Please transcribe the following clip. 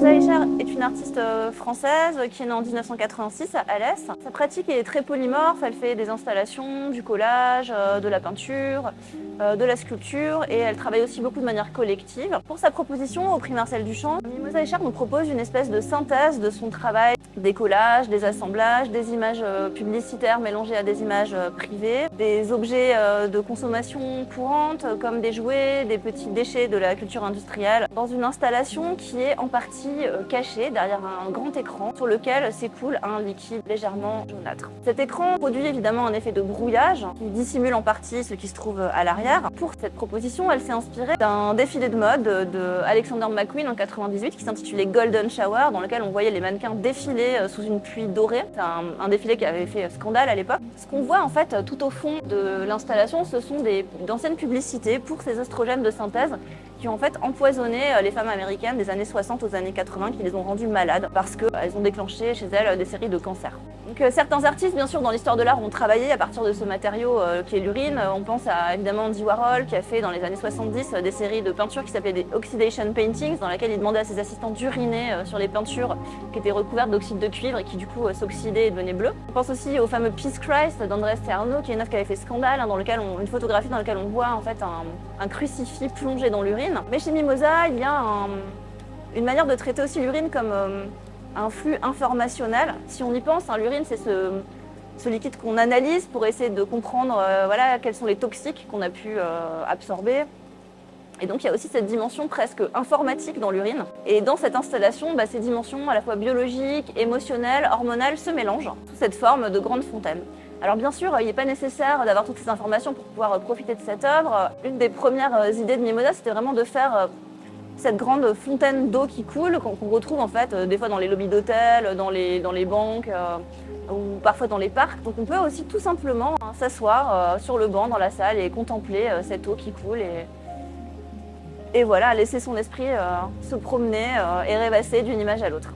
Mimosa Escher est une artiste française qui est née en 1986 à Alès. Sa pratique est très polymorphe, elle fait des installations, du collage, de la peinture, de la sculpture et elle travaille aussi beaucoup de manière collective. Pour sa proposition au prix Marcel Duchamp, Mimosa Escher nous propose une espèce de synthèse de son travail, des collages, des assemblages, des images publicitaires mélangées à des images privées, des objets de consommation courante comme des jouets, des petits déchets de la culture industrielle, dans une installation qui est en partie cachée derrière un grand écran sur lequel s'écoule un liquide légèrement jaunâtre. Cet écran produit évidemment un effet de brouillage qui dissimule en partie ce qui se trouve à l'arrière. Pour cette proposition, elle s'est inspirée d'un défilé de mode de Alexander McQueen en 98 qui s'intitulait Golden Shower, dans lequel on voyait les mannequins défiler sous une pluie dorée. C'est un défilé qui avait fait scandale à l'époque. Ce qu'on voit en fait tout au fond de l'installation, ce sont d'anciennes publicités pour ces oestrogènes de synthèse qui ont en fait empoisonné les femmes américaines des années 60 aux années 80, qui les ont rendues malades parce qu'elles ont déclenché chez elles des séries de cancers. Donc certains artistes, bien sûr, dans l'histoire de l'art, ont travaillé à partir de ce matériau qui est l'urine. On pense à évidemment Andy Warhol qui a fait dans les années 70 des séries de peintures qui s'appelaient des oxidation paintings, dans lesquelles il demandait à ses assistants d'uriner sur les peintures qui étaient recouvertes d'oxyde de cuivre et qui du coup s'oxydaient et devenaient bleues. On pense aussi au fameux Peace Christ d'Andrés Serrano, qui est une œuvre qui avait fait scandale, dans lequel une photographie dans laquelle on voit en fait un crucifix plongé dans l'urine. Mais chez Mimosa, il y a une manière de traiter aussi l'urine comme un flux informationnel. Si on y pense, l'urine, c'est ce liquide qu'on analyse pour essayer de comprendre voilà, quels sont les toxiques qu'on a pu absorber. Et donc il y a aussi cette dimension presque informatique dans l'urine. Et dans cette installation, ces dimensions à la fois biologiques, émotionnelles, hormonales se mélangent sous cette forme de grande fontaine. Alors bien sûr, il n'est pas nécessaire d'avoir toutes ces informations pour pouvoir profiter de cette œuvre. Une des premières idées de Mimosa, c'était vraiment de faire cette grande fontaine d'eau qui coule, qu'on retrouve en fait des fois dans les lobbies d'hôtels, dans les banques ou parfois dans les parcs. Donc on peut aussi tout simplement s'asseoir sur le banc dans la salle et contempler cette eau qui coule et voilà, laisser son esprit se promener et rêvasser d'une image à l'autre.